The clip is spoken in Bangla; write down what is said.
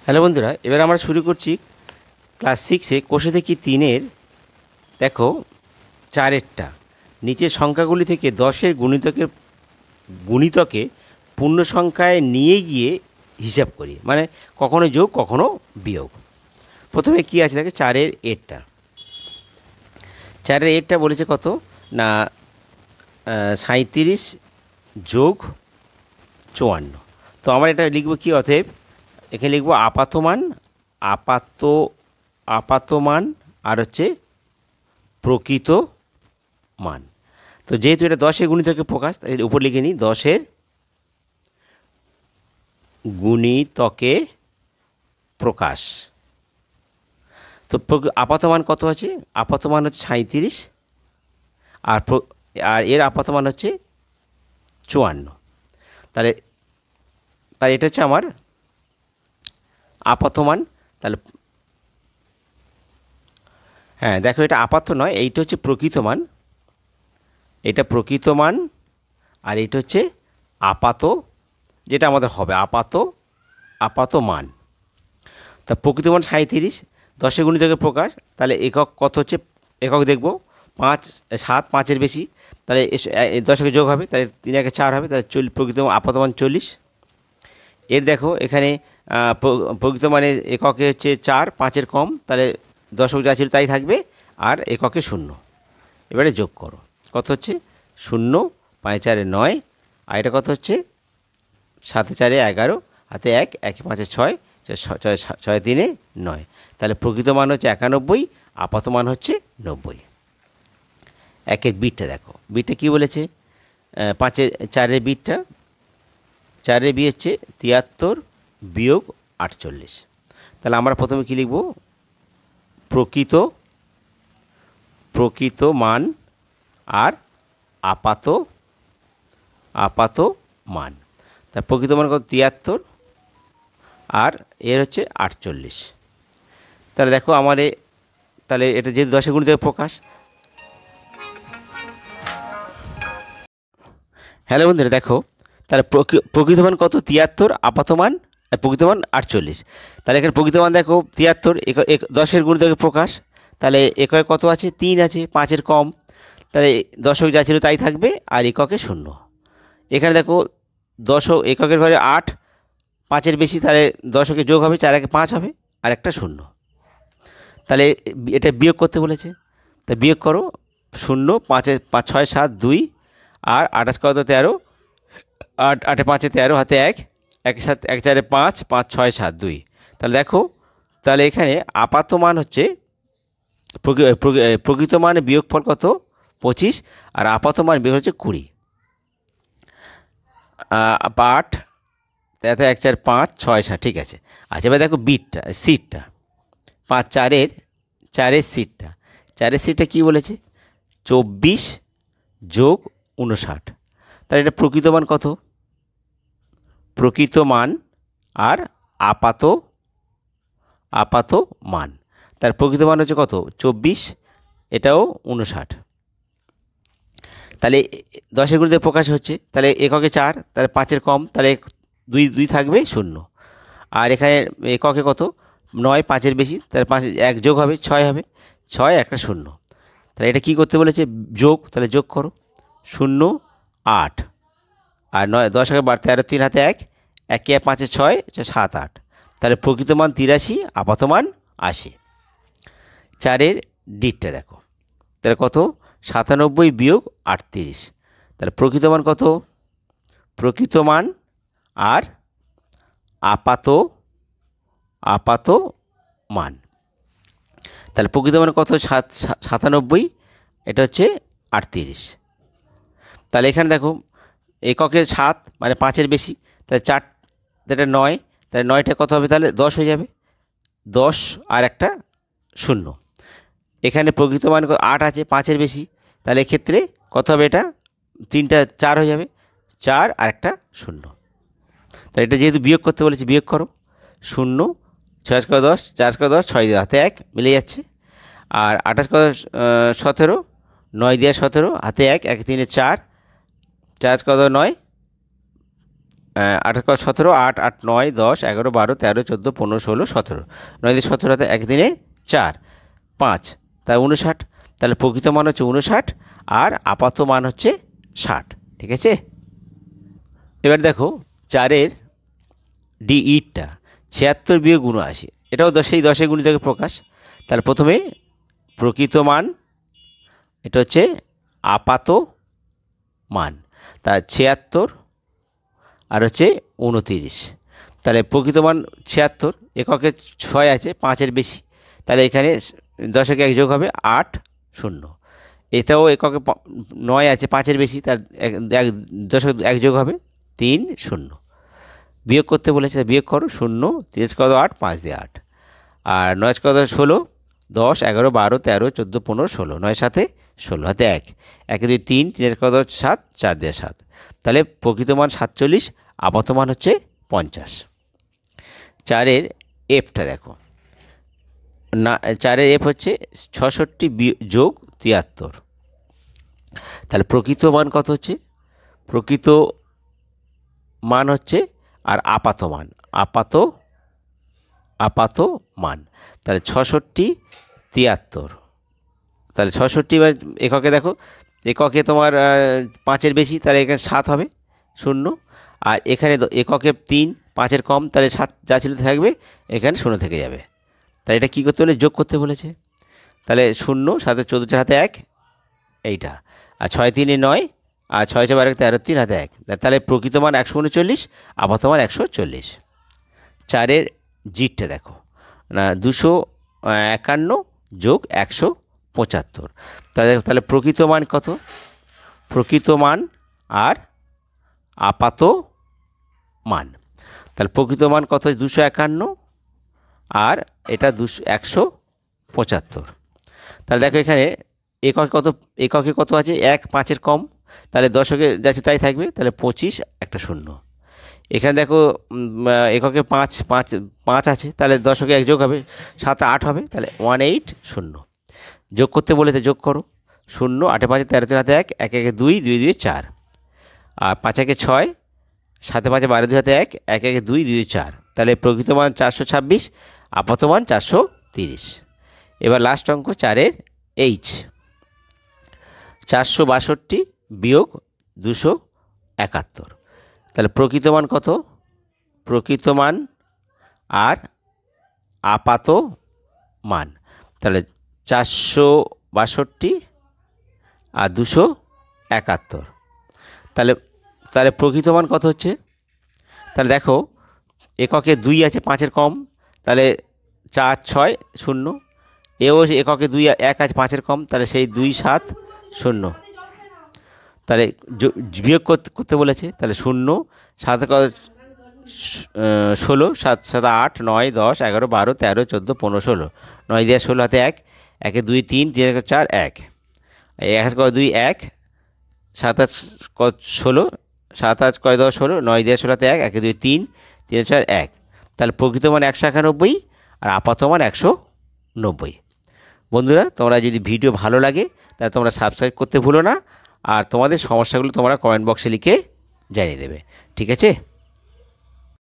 হ্যালো বন্ধুরা, এবার আমরা শুরু করছি ক্লাস 6-এ কোষে থেকে 3-এর দেখো 4-এরটা নিচের সংখ্যাগুলি থেকে 10-এর গুণিতকে পূর্ণ সংখ্যায় নিয়ে গিয়ে হিসাব করি, মানে কখনো যোগ কখনো বিয়োগ। প্রথমে কি আছে দেখো, 4-এর এরটা। 4-এর এরটা বলেছে কত না 37 যোগ 54। তো আমরা এটা লিখব কি, অতএব এখানে লিখব আপাতমান আপাতমান আর হচ্ছে প্রকৃত মান। তো যেহেতু এটা 10-এর গুণিতকে প্রকাশ, তাই উপর লিখে নিই 10-এর গুণিতকে প্রকাশ। তো আপাতমান কত আছে? আপাতমান হচ্ছে 37, আর এর আপাতমান হচ্ছে 54। তাহলে এটা হচ্ছে আমার আপাতমান। তাহলে হ্যাঁ দেখো, এটা আপাত নয়, এইটা হচ্ছে প্রকৃত মান। এটা প্রকৃত মান আর এইটা হচ্ছে আপাত, যেটা আমাদের হবে আপাত মান। তা প্রকৃত মান 37, 10-এর গুণিতকে প্রকাশ। তাহলে একক কত হচ্ছে? একক দেখব 5, 7, 5-এর বেশি, তাহলে 10-এর যোগ হবে, তাহলে 3 × 4 হবে, তাহলে প্রকৃত আপাত মান 40। এর দেখো এখানে প্রকৃত মানে এককে হচ্ছে 4, 5-এর কম, তাহলে দশক যা ছিল তাই থাকবে, আর এককে 0। এবারে যোগ করো, কত হচ্ছে? 0, 5 × 4 = 9, আর এটা কত হচ্ছে? 7 × 4 = 11, হাতে 1, 1 × 5 = 6, 6 × 3 = 9। তাহলে প্রকৃত মান হচ্ছে 91, আপাত মান হচ্ছে 90। একের বিটটা দেখো, বিটটা কী বলেছে? 4-এর বিটটা, 4-এর বি হচ্ছে 73 বিয়োগ 48। তাহলে আমরা প্রথমে কী লিখব? প্রকৃত মান আর আপাত মান। তা প্রকৃত মান কত? 73, আর এর হচ্ছে 48। তাহলে দেখো আমার তাহলে এটা যেহেতু 10-এর গুণিতকে প্রকাশ। হ্যালো বন্ধুরা, দেখো তাহলে প্রকৃত মান কত? 73, আপাত মান প্রকৃত মান 48। তাহলে এখানে প্রকৃত মান দেখো 73, 10-এর গুণিতকে প্রকাশ। তাহলে এককে কত আছে? 3 আছে, 5-এর কম, তাহলে দশক যা ছিল তাই থাকবে, আর এককে 0। এখানে দেখো এককের ঘরে 8, 5-এর বেশি, তাহলে দশকে যোগ হবে, 4 × 5 হবে, আর একটা 0। তাহলে এটা বিয়োগ করতে বলেছে, তা বিয়োগ করো। 0, 5 6 7 2, আর 28 কত? 13, 8 8 5 13, হাতে 1, 1 7 1 4 5, 5 6 7 2। তাহলে দেখো, তাহলে এখানে আপাত মান হচ্ছে প্রকৃত মান বিয়োগফল কত? 25, আর আপাত মান বিয়োগ হচ্ছে 20। 8 1 4 5 6 7, ঠিক আছে। আচ্ছা, এবার দেখো বিটটা, সিটটা 4-এর সিটটা। 4-এর সিটটা কী বলেছে? 24 যোগ 59। তাহলে এটা প্রকৃত মান কত? প্রকৃত মান আর আপাত মান। তার প্রকৃত মান হচ্ছে কত? 24, এটাও 59। তাহলে 10-এর গুণিতকে প্রকাশ হচ্ছে, তাহলে এককে 4, তাহলে 5-এর কম, তাহলে 2 থাকবে 0। আর এখানে এককে কত? 9, 5-এর বেশি, তাহলে 5 1 যোগ হবে, 6 হবে, 6 একটা 0। তাহলে এটা কী করতে বলেছে? যোগ। তাহলে যোগ করো, 0 8, আর 9 10 × 13, 3 হাতে 1, 1 × 5 = 6, 7 8। তাহলে প্রকৃত মান 83, আপাত মান 80। 4-এর ডিটটা দেখো, তাহলে কত? 97 বিয়োগ 38। তাহলে প্রকৃত মান কত? প্রকৃত মান আর আপাত মান। তাহলে প্রকৃত মান কত? 97, এটা হচ্ছে 38। তাহলে এখানে দেখো এককে 7, মানে 5-এর বেশি, তাহলে 4, এটা 9, তাহলে 9টা কত হবে? তাহলে 10 হয়ে যাবে, 10 আর একটা 0। এখানে প্রকৃত মান 8 আছে, 5-এর বেশি, তাহলে এক্ষেত্রে কত হবে? এটা 3টা 4 হয়ে যাবে, 4 আর একটা 0। তাহলে এটা যেহেতু বিয়োগ করতে বলেছি, বিয়োগ করো। 0 6 × 10, 4 × 10, 6 হাতে 1, মিলে যাচ্ছে। আর 28 × 17, 9 × 17, হাতে 1, 1 3 4, 4 × 9, 8 × 17, 8, 8, 9, 10, 11, 12, 13, 14, 15, 16, 17, 9 দিয়ে 17 হাতে একদিনে 4, 5, তাই 59। তাহলে প্রকৃত মান হচ্ছে 59 আর আপাত মান হচ্ছে 60। ঠিক আছে। এবার দেখো 4-এর ডি-ইটটা 76 বিয়োগ 79, এটাও 10 গুণিতকে প্রকাশ। তাহলে প্রথমে প্রকৃত মান, এটা হচ্ছে আপাত মান, তার 76 আর হচ্ছে 29। তাহলে প্রকৃত মান 76, এককে 6 আছে, 5-এর বেশি, তাহলে এখানে 10 1 যোগ হবে 8 0। এটাও এককে 9 আছে, 5-এর বেশি, তার 10 1 যোগ হবে 3 0। বিয়োগ করতে বলেছে, বিয়োগ করো। 0 3 কত 8, 5 দিয়ে 8, আর 9 কত 16, 10 11 12 13 14 15 16, 9 7 16 হাতে 1, 1 2 3, 3 কত 7, 4 দিয়ে 7। তাহলে প্রকৃত মান 47, আপাত মান হচ্ছে 50। 4-এর এফটা দেখো না, 4-এর এফ হচ্ছে 66 যোগ 73। তাহলে প্রকৃত মান কত হচ্ছে? প্রকৃত মান হচ্ছে আর আপাত মান, আপাত মান, তাহলে 66 73। তাহলে 66 এককে দেখো, এককে তোমার 5-এর বেশি, তাহলে এখানে 7 হবে 0, আর এখানে এককে 3, 5-এর কম, তাহলে 7 যা ছিল থাকবে, এখানে 0 থেকে যাবে। তাহলে এটা কী করতে বলে? যোগ করতে বলেছে। তাহলে 0 7 14 হাতে 1 এইটা, আর 6 3 9, আর 6 6 12 13 3 হাতে 1। তাহলে প্রকৃত মান 139, আপাত মান 140। 4-এর জিটটা দেখো না, 251 যোগ 175। তাহলে প্রকৃত মান কত? প্রকৃত মান আর আপাত মান। তাহলে প্রকৃত মান কত? 251 আর এটা 175। তাহলে দেখো এখানে এককে কত আছে? 1 5-এর কম, তাহলে 10-এ যাচ্ছে তাই থাকবে, তাহলে 25 একটা 0। এখানে দেখো এককে 5 আছে, তাহলে 10-এ 1 যোগ হবে, 7 8 হবে, তাহলে 180। যোগ করতে বলেছে, যোগ করো। 0 8 5 13 3 হাতে 1, 1 1 2 2 2 4, আর 5 1 6, 7 5 12 2 হাতে 1, 1 1 2 2 4। তাহলে প্রকৃত মান 426, আপাত মান 430। এবার লাস্ট অঙ্ক 4-এর এইচ, 462 বিয়োগ 271। তাহলে প্রকৃত মান কত? প্রকৃত মান আর আপাত মান, তাহলে 462 আর 271। তাহলে প্রকৃত মান কত হচ্ছে? তাহলে দেখো এককে 2 আছে, 5-এর কম, তাহলে 4 6 0। এও এককে 2 1 আছে, 5-এর কম, তাহলে সেই 2 7 0। তাহলে বিয়োগ করতে বলেছে, তাহলে 0 7 16 7 7 8 9 10 11 12 13 14 15 16, 9 দিয়ে 16 হাতে 1, 1 2 3 3 4 1, 1 2 1, 7 8 16, 7 8 10 16, 9 দিয়ে 16 হাতে 1, 1 2 3 3 4 1। তাহলে প্রকৃত মান 191 আর আপাত মান 190। বন্ধুরা, তোমরা যদি ভিডিও ভালো লাগে তাহলে তোমরা সাবস্ক্রাইব করতে ভুলো না, আর তোমাদের সমস্যাগুলো তোমরা কমেন্ট বক্সে লিখে জানিয়ে দেবে। ঠিক আছে?